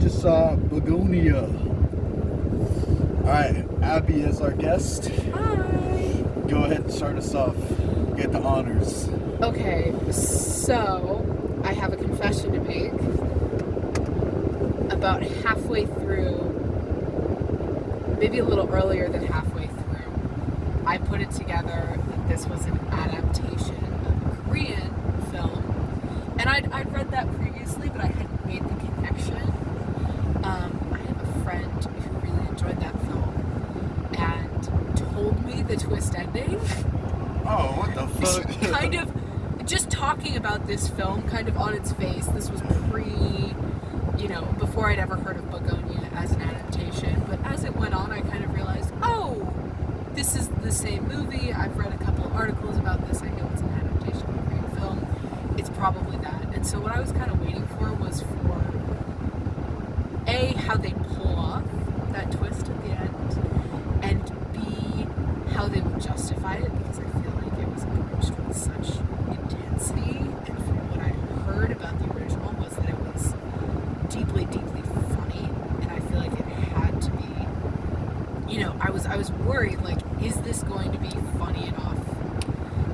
just saw Bugonia. Alright, Abby is our guest. Hi. Go ahead and start us off. Get the honors. Okay, so I have a confession to make. About halfway through, maybe a little earlier than halfway through, I put it together that this was an adaptation of a Korean film. And I'd read that previously, but I hadn't made the connection. I have a friend who really enjoyed that film and told me the twist ending. Oh, what the fuck? Kind of, just talking about this film kind of on its face. This was before I'd ever heard of Bugonia as an adaptation. But as it went on, I kind of realized, oh, this is the same movie. I've read a couple of articles about this. I know it's an adaptation of a Korean film. It's probably that. And so what I was kind of waiting for was for A, how they pull off that twist at the end, and B, how they would justify it, because I feel like it was approached with such intensity, and from what I heard about the original was that it was deeply, deeply funny, and I feel like it had to be, I was worried, like, is this going to be funny enough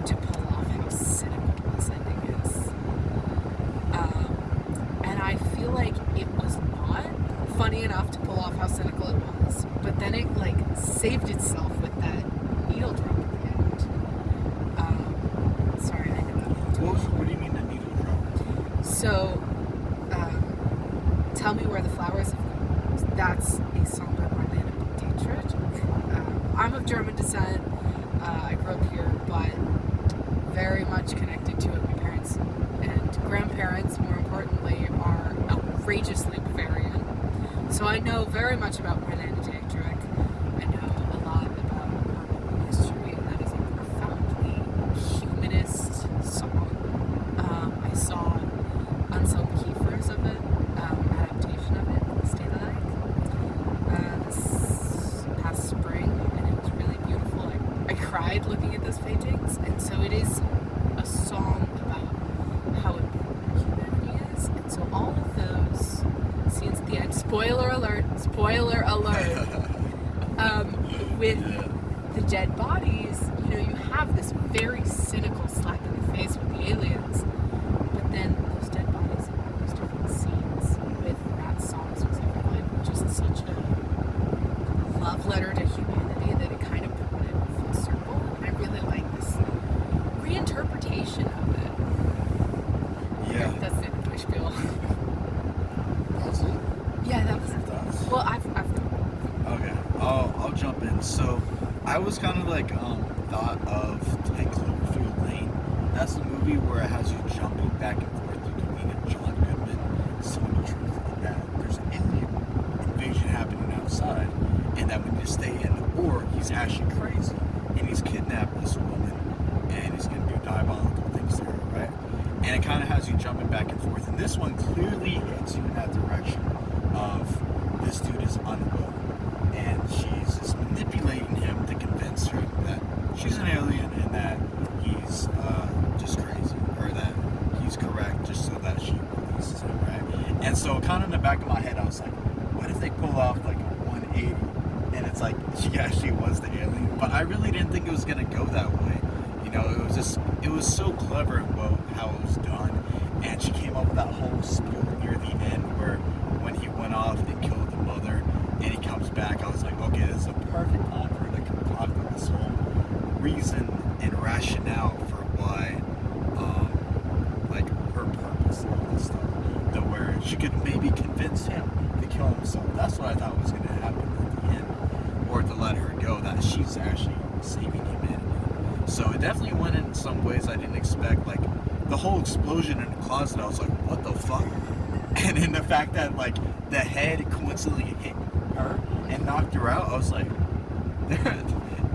to pull off how cynical this ending is? And I feel like it was not funny enough to pull off how cynical it was, but then it, like, saved itself with that needle drop at the end. Sorry, I know that. What do you mean the needle drop? So, Tell Me Where the Flowers Have Gone. That's a song by Marlene Dietrich. I'm of German descent. I grew up here, but very much connected to it. My parents and grandparents, more importantly, are outrageously Bavarian. So I know very much about Marlene Dietrich. I know a lot about her history, and that is a profoundly humanist song. I saw Unsung Keepers of it, adaptation of it, the State this past spring, and it was really beautiful. I cried looking at those paintings, and so it is a song about how important humanity is, and so all of those scenes at the end, spoiler alert, with the dead bodies, you have this very cynical slap in the face with the aliens, but then those dead bodies in all those different scenes with that song specifically, just such a love letter to humanity that it kind of brought it full circle, and I really like this reinterpretation of it. Yeah. That's the end of my spiel. That's it? Yeah, that was it. Well, I've Okay, I'll jump in. So, I was kind of like, thought of 10 Cloverfield Lane. That's the movie where it has you jumping back and forth between John Goodman and Sony Truth, and that there's an alien invasion happening outside, and that when you stay in, or he's actually crazy, and he's kidnapped this woman, and he's going to do diabolical things to her, right? And it kind of has you jumping back and forth. And this one clearly hits you in that direction of this dude is unwell, and she's just manipulating him to convince her that she's an alien and that he's just crazy, or that he's correct, just so that she releases him, right? And so kind of in the back of my head, I was like, what if they pull off like a 180 and it's like she actually was the alien? But I really didn't think it was going to go that way. It was so clever how it was done, and she came up with that whole spiel near the end where when he went off and killed the mother and he comes back, I was like, okay, this is a perfect time for her to concoct this whole reason and rationale for why, like her purpose and all this stuff, to where she could maybe convince him to kill himself. That's what I thought was going to happen at the end, or to let her go, that she's actually saving humanity. So it definitely went in some ways I didn't expect. Like the whole explosion in the closet, I was like, what the fuck? And then the fact that like the head coincidentally hit her and knocked her out, I was like,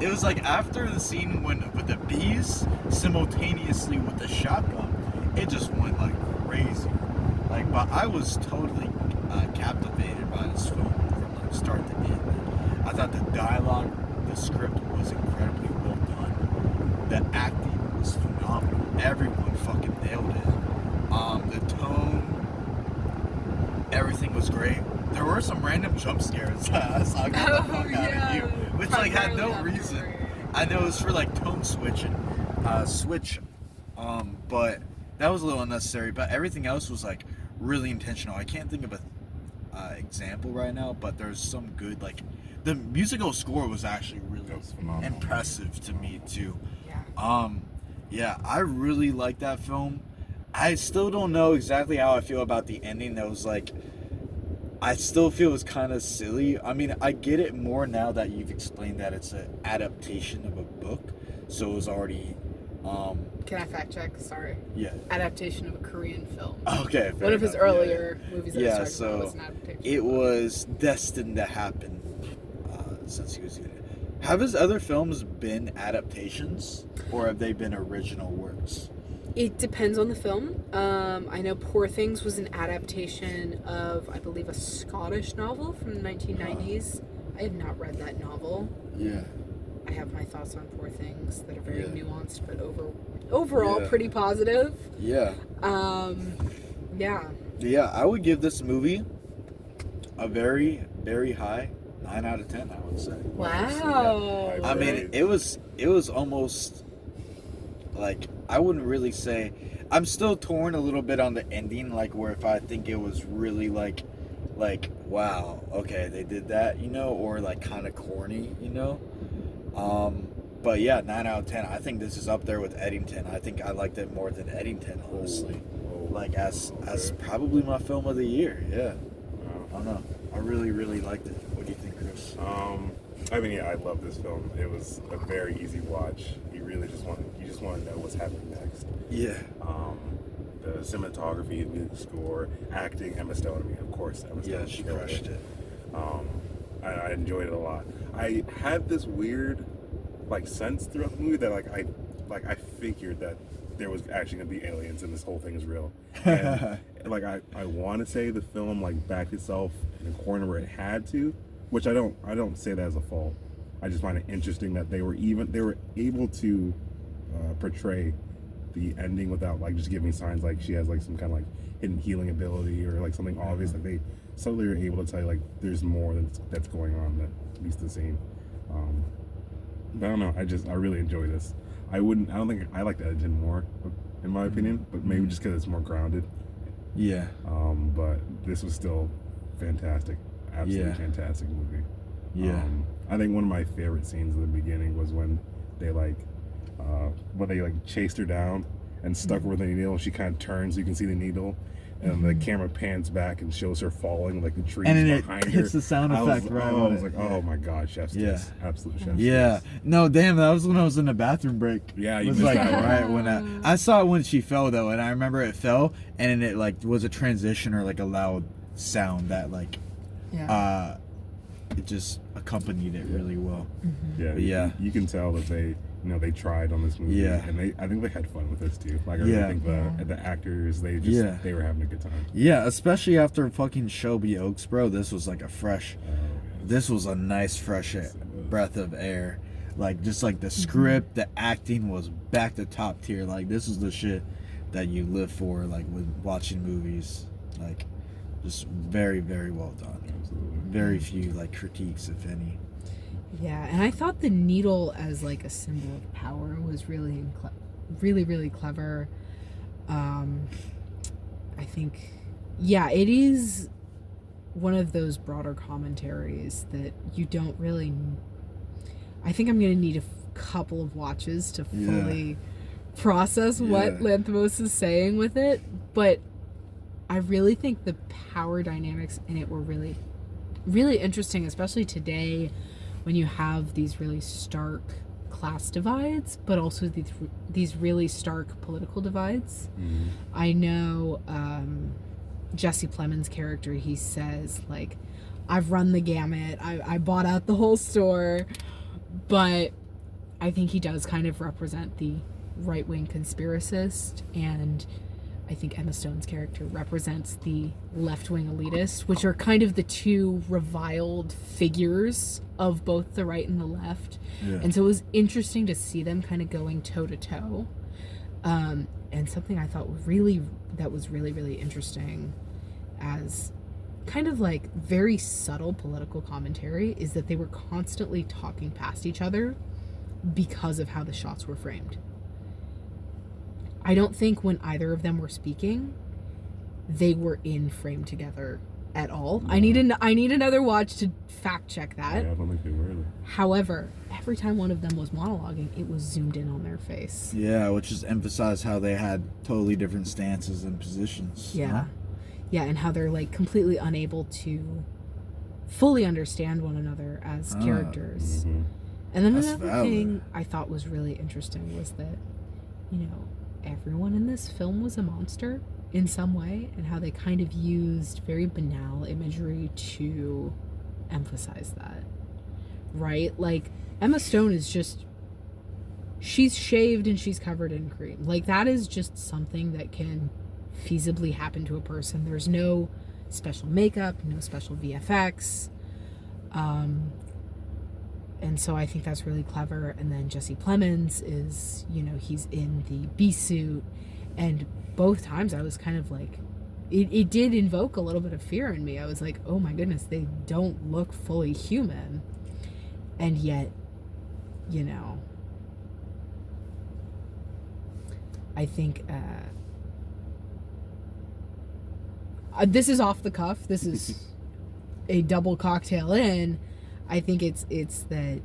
it was like after the scene with the bees simultaneously with the shotgun, it just went like crazy. Like, but I was totally captivated by this film from like start to end. I thought the dialogue, the script was incredibly well done. The acting was phenomenal. Everyone fucking nailed it. The tone, everything was great. there were some random jump scares that I got the fuck out of you, which like had no reason. I know it's for like tone switching, but that was a little unnecessary. But everything else was like really intentional. I can't think of a example right now, but there's some good like the musical score was actually really impressive to me too. Yeah, I really like that film. I still don't know exactly how I feel about the ending. That was like, I still feel it's kind of silly. I mean, I get it more now that you've explained that it's an adaptation of a book, so it was already. Can I fact check? Sorry. Yeah. Adaptation of a Korean film. Okay. One of his earlier movies that I started about was an adaptation. It was destined to happen since he was doing it. Have his other films been adaptations, or have they been original works? It depends on the film. I know Poor Things was an adaptation of, I believe, a Scottish novel from the 1990s. I have not read that novel. Yeah. I have my thoughts on Poor Things that are very nuanced, but overall pretty positive. Yeah. Yeah, I would give this movie a very, very high 9 out of 10, I would say. Wow. I mean, it was almost like, I wouldn't really say, I'm still torn a little bit on the ending, like where if I think it was really like wow, okay, they did that, you know, or like kind of corny, you know. But yeah, 9 out of 10. I think this is up there with Eddington. I think I liked it more than Eddington, honestly. Like as probably my film of the year. Yeah. I don't know. I really, really liked it. What do you think, Chris? I mean, yeah, I love this film. It was a very easy watch. You really just want to know what's happening next. Yeah. The cinematography, the music score, acting, Emma Stone. I mean, of course, Emma Stone. Yeah, she crushed it. I enjoyed it a lot. I had this weird like sense throughout the movie that I figured that there was actually gonna be aliens and this whole thing is real. And like I want to say the film like backed itself in a corner where it had to, which I don't say that as a fault. I just find it interesting that they were able to portray the ending without like just giving signs like she has like some kind of like hidden healing ability or like something obvious. Like they suddenly are able to tell you like there's more that's going on that meets the scene. But I don't know. I really enjoy this. I don't think I like the Edmonton more, in my opinion, but maybe just because it's more grounded. Yeah. But this was still fantastic. Absolutely fantastic movie. Yeah. I think one of my favorite scenes in the beginning was when they chased her down and stuck her with the needle. She kind of turns, you can see the needle, and the camera pans back and shows her falling, like the trees behind her. It's the sound effect, right? I was like, oh my god, chef's kiss. Absolute chef's kiss. No, damn, that was when I was in the bathroom break. Yeah, it was like right when I saw it when she fell though, and I remember it fell, and it like was a transition or like a loud sound that like, it just accompanied it really well. Yeah, you can tell that they tried on this movie, and I think they had fun with this too. Like I really think the actors they were having a good time. Yeah, especially after fucking Shelby Oaks, bro. This was like this was a nice fresh breath of air. Like just like the script, the acting was back to top tier. Like this is the shit that you live for. Like with watching movies, like just very, very well done. Absolutely. Very few like critiques, if any. Yeah, and I thought the needle as like a symbol of power was really, really clever. I think, it is one of those broader commentaries that you don't really. I think I'm going to need a couple of watches to fully process what Lanthimos is saying with it, but I really think the power dynamics in it were really, really interesting, especially today, when you have these really stark class divides, but also these really stark political divides. I know Jesse Plemons' character, he says, like, I've run the gamut, I bought out the whole store, but I think he does kind of represent the right-wing conspiracist, and I think Emma Stone's character represents the left-wing elitist, which are kind of the two reviled figures of both the right and the left. And so it was interesting to see them kind of going toe-to-toe. And something I thought that was really, really interesting as kind of like very subtle political commentary is that they were constantly talking past each other because of how the shots were framed. I don't think when either of them were speaking, they were in frame together at all. No. I need another watch to fact check that. Yeah, I don't think they were either. However, every time one of them was monologuing, it was zoomed in on their face. Yeah, which just emphasized how they had totally different stances and positions. Yeah. Huh? Yeah, and how they're like completely unable to fully understand one another as characters. Mm-hmm. And then another thing I thought was really interesting was that, you know, everyone in this film was a monster in some way, and how they kind of used very banal imagery to emphasize that. Right? Like, Emma Stone is just, she's shaved and she's covered in cream. Like, that is just something that can feasibly happen to a person. There's no special makeup, no special VFX. And so I think that's really clever. And then Jesse Plemons is, you know, he's in the bee suit. And both times I was kind of like, it did invoke a little bit of fear in me. I was like, oh my goodness, they don't look fully human. And yet, you know, I think this is off the cuff. This is a double cocktail in. I think it's that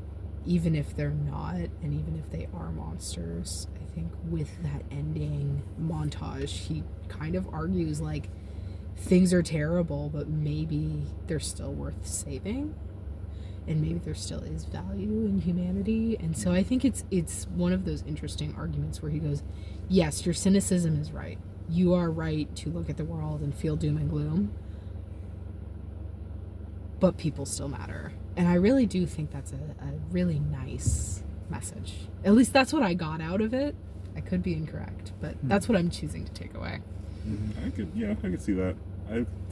even if they're not, and even if they are monsters, I think with that ending montage, he kind of argues like things are terrible, but maybe they're still worth saving, and maybe there still is value in humanity. And so I think it's one of those interesting arguments where he goes, yes, your cynicism is right. You are right to look at the world and feel doom and gloom, but people still matter. And I really do think that's a really nice message. At least that's what I got out of it. I could be incorrect, but that's what I'm choosing to take away. I could see that.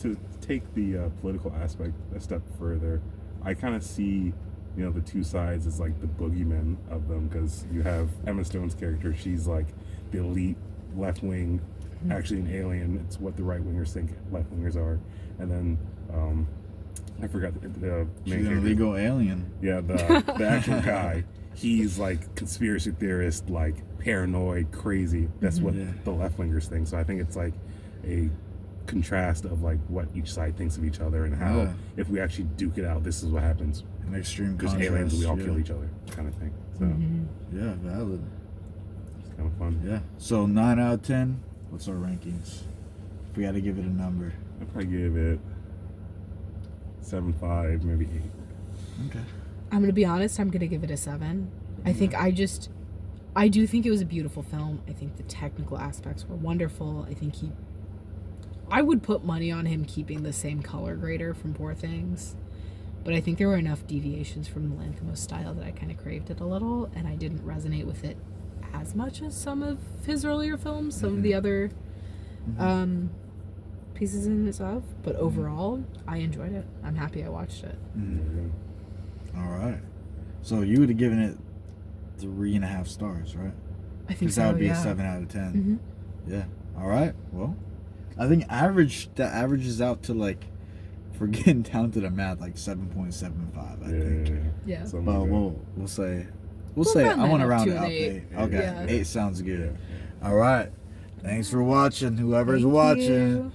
To take the political aspect a step further, I kind of see, you know, the two sides as like the boogeymen of them, because you have Emma Stone's character. She's like the elite left wing, actually an alien. It's what the right wingers think left wingers are, and then I forgot the main character. Illegal alien. Yeah, the actual guy. He's like conspiracy theorist, like paranoid, crazy. That's what the left wingers think. So I think it's like a contrast of like what each side thinks of each other, and how if we actually duke it out, this is what happens. An extreme There's contrast. aliens, we all kill each other, kind of thing. So yeah, valid. It's kind of fun. Yeah. So 9 out of 10. What's our rankings? If we had to give it a number. I'd probably give it 7.5, maybe 8. Okay. I'm gonna be honest. I'm gonna give it a 7. I think I do think it was a beautiful film. I think the technical aspects were wonderful. I would put money on him keeping the same color grader from Poor Things, but I think there were enough deviations from the Lanthimos style that I kind of craved it a little, and I didn't resonate with it as much as some of his earlier films, some of the other pieces in itself. But overall, I enjoyed it. I'm happy I watched it. All right. So you would have given it 3.5 stars, right? I think so. That would be yeah. a 7 out of 10. Yeah. All right. Well, I think that averages out to, like, for getting down to the math, like 7.75. I think. Yeah. But we'll say I want to round it up to 8. Okay. Yeah. 8 sounds good. All right. Thanks for watching, whoever's watching.